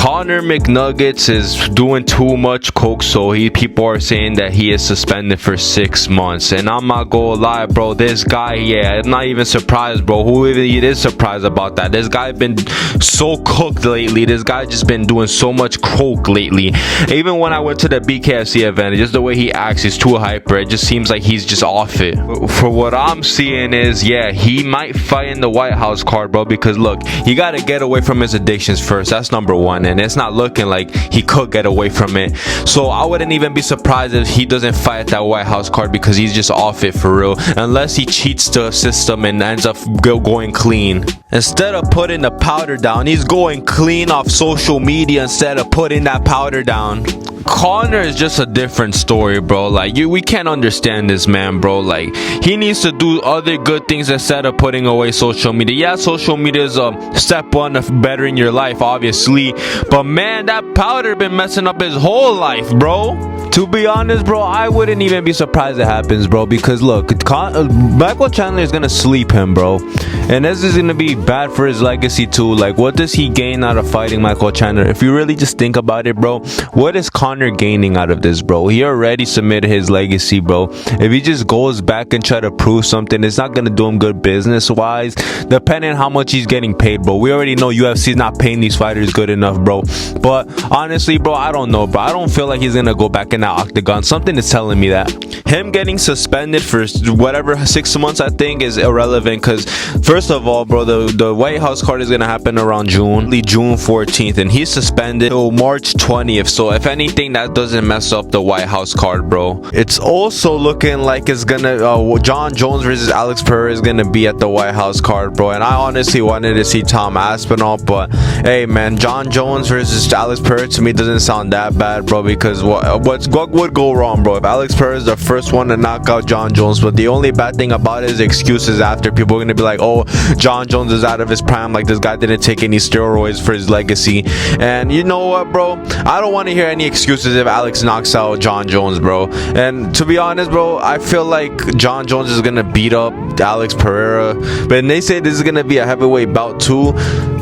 Conor McNuggets is doing too much coke, so people are saying that he is suspended for 6 months. And I'm not gonna lie, bro, this guy, yeah, I'm not even surprised, bro. Who even is surprised about that? This guy been so cooked lately. This guy just been doing so much coke lately. Even when I went to the BKFC event, just the way he acts is too hyper. It just seems like he's just off it. For what I'm seeing is, yeah, he might fight in the White House card, bro, because look, he gotta get away from his addictions first. That's number one, and it's not looking like he could get away from it. So I wouldn't even be surprised if he doesn't fight at that White House card, because he's just off it for real, unless he cheats the system and ends up going clean. Instead of putting the powder down, he's going clean off social media instead of putting that powder down. Conor is just a different story, bro. Like, we can't understand this man, bro. Like, he needs to do other good things instead of putting away social media. Yeah, social media is a step one of bettering your life, obviously, but man, that powder been messing up his whole life, bro. To be honest, bro, I wouldn't even be surprised it happens, bro, because look, Michael Chandler is gonna sleep him, bro, and this is gonna be bad for his legacy too. Like, what does he gain out of fighting Michael Chandler? If you really just think about it, bro, what is Conor gaining out of this, bro? He already submitted his legacy, bro. If he just goes back and try to prove something, it's not gonna do him good business wise, depending on how much he's getting paid, bro. We already know UFC is not paying these fighters good enough, bro, but honestly, bro, I don't know, bro. I don't feel like he's gonna go back in that octagon. Something is telling me that him getting suspended for whatever 6 months, I think, is irrelevant, because first of all, bro, the White House card is gonna happen around June 14th, and he's suspended till March 20th. So if anything, that doesn't mess up the White House card, bro. It's also looking like it's gonna John Jones versus Alex Pereira is gonna be at the White House card, bro, and I honestly wanted to see Tom Aspinall, but hey, man, John Jones versus Alex Pereira to me doesn't sound that bad, bro, because what would go wrong, bro, if Alex Pereira is the first one to knock out John Jones? But the only bad thing about it is excuses after. People are gonna be like, oh, John Jones is out of his prime, like this guy didn't take any steroids for his legacy. And you know what, bro, I don't want to hear any excuses if Alex knocks out John Jones, bro. And to be honest, bro, I feel like John Jones is gonna beat up Alex Pereira, but they say this is gonna be a heavyweight bout too.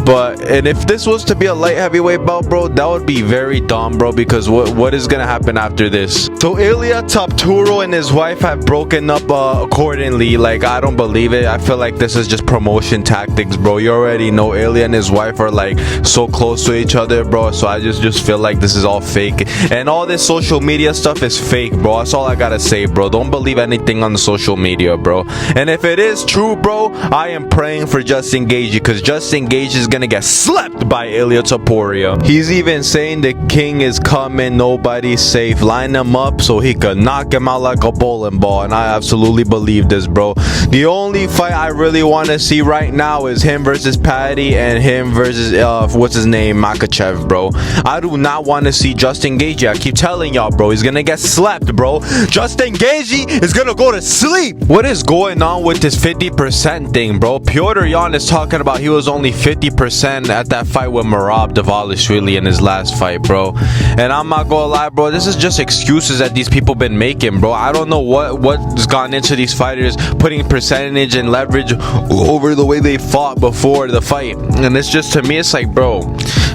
And if this was to be a light heavyweight bout, bro, that would be very dumb, bro, because what is gonna happen after this? So Ilia Topuria and his wife have broken up accordingly. Like, I don't believe it. I feel like this is just promotion tactics, bro. You already know Ilia and his wife are like so close to each other, bro, so I just feel like this is all fake, and all this social media stuff is fake, bro. That's all I gotta say, bro. Don't believe anything on the social media, bro. And if it is true, bro, I am praying for Justin Gaethje, because Justin Gaethje is gonna get slept by Ilia Topuria. He's even saying the king is coming, nobody's safe, line him up so he could knock him out like a bowling ball, and I absolutely believe this, bro. The only fight I really want to see right now is him versus Patty and him versus what's his name, Makachev, bro. I do not want to see Justin Gaethje. I keep telling y'all, bro, he's gonna get slept, bro. Justin Gaethje is gonna go to sleep. What is going on with this 50% thing, bro? Petr Yan is talking about he was only 50% at that fight with Merab Dvalishvili in his last fight, bro. And I'm not gonna lie, bro, this is just excuses that these people been making, bro. I don't know what's gone into these fighters putting percentage and leverage over the way they fought before the fight, and it's just, to me, it's like, bro,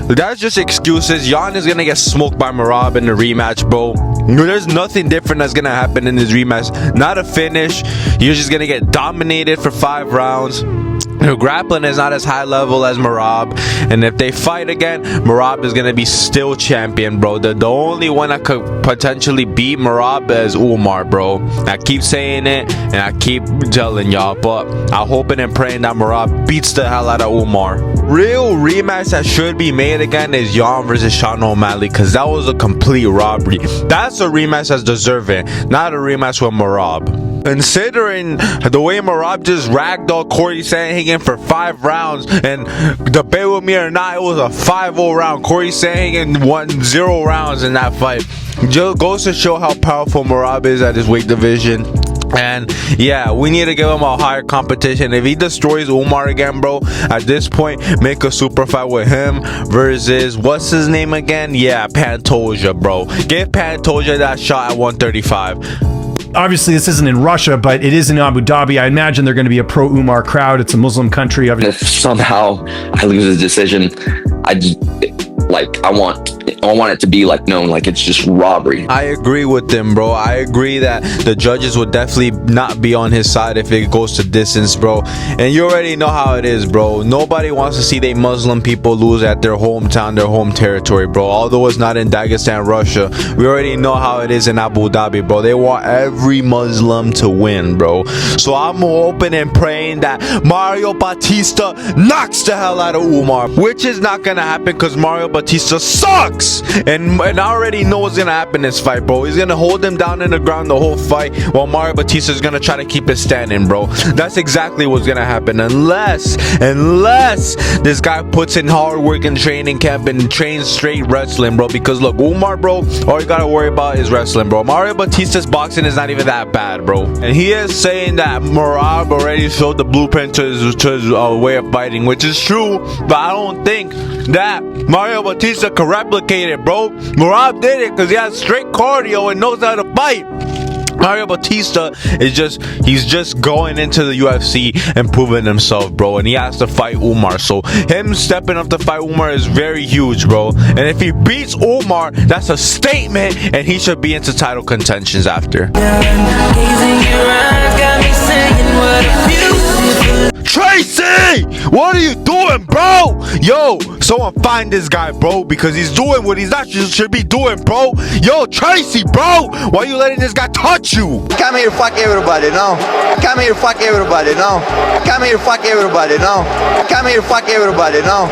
that's just excuses. Yan is gonna get smoked by Merab in the rematch, bro. There's nothing different that's gonna happen in this rematch. Not a finish. You're just gonna get dominated for 5 rounds. Her grappling is not as high level as Merab, and if they fight again, Merab is gonna be still champion, bro. The only one that could potentially beat Merab is Umar, bro. I keep saying it and I keep telling y'all, but I'm hoping and praying that Merab beats the hell out of Umar. Real rematch that should be made again is Yan versus Sean O'Malley, because that was a complete robbery. That's a rematch that's deserving, not a rematch with Merab. Considering the way Merab just ragdolled Corey Sandhagen for 5 rounds, and debate with me or not, it was a 5-0 round. Corey Sandhagen won 0 rounds in that fight. Just goes to show how powerful Merab is at his weight division. And yeah, we need to give him a higher competition. If he destroys Umar again, bro, at this point, make a super fight with him versus, what's his name again? Yeah, Pantoja, bro. Give Pantoja that shot at 135. Obviously, this isn't in Russia, but it is in Abu Dhabi. I imagine they're going to be a pro-Umar crowd. It's a Muslim country. If somehow I lose this decision, like I want it to be like known like it's just robbery. I agree with them, bro. I agree that the judges would definitely not be on his side if it goes to distance, bro. And you already know how it is, bro. Nobody wants to see they Muslim people lose at their hometown, their home territory, bro. Although it's not in Dagestan, Russia, we already know how it is in Abu Dhabi, bro. They want every Muslim to win, bro. So I'm hoping and praying that Mario Batista knocks the hell out of Umar, which is not gonna happen because Mario Batista sucks. And I already know what's gonna happen in this fight, bro. He's gonna hold him down in the ground the whole fight while Mario Batista is gonna try to keep it standing, bro. That's exactly what's gonna happen unless this guy puts in hard work in training camp and trains straight wrestling, bro. Because look, Umar, bro, all you gotta worry about is wrestling, bro. Mario Batista's boxing is not even that bad, bro. And he is saying that Merab already showed the blueprint to his way of fighting, which is true, but I don't think that Mario Batista can replicate it, bro. Merab did it because he has straight cardio and knows how to fight. Mario Batista is just going into the UFC and proving himself, bro, and he has to fight Umar. So him stepping up to fight Umar is very huge, bro. And if he beats Umar, that's a statement, and he should be into title contentions after. Tracy, what are you doing, bro? Yo, someone find this guy, bro, because he's doing what he's not should be doing, bro. Yo, Tracy, bro, why are you letting this guy touch you? Come here, fuck everybody, no. Come here, fuck everybody, no. Come here, fuck everybody, no. Come here, fuck everybody, no.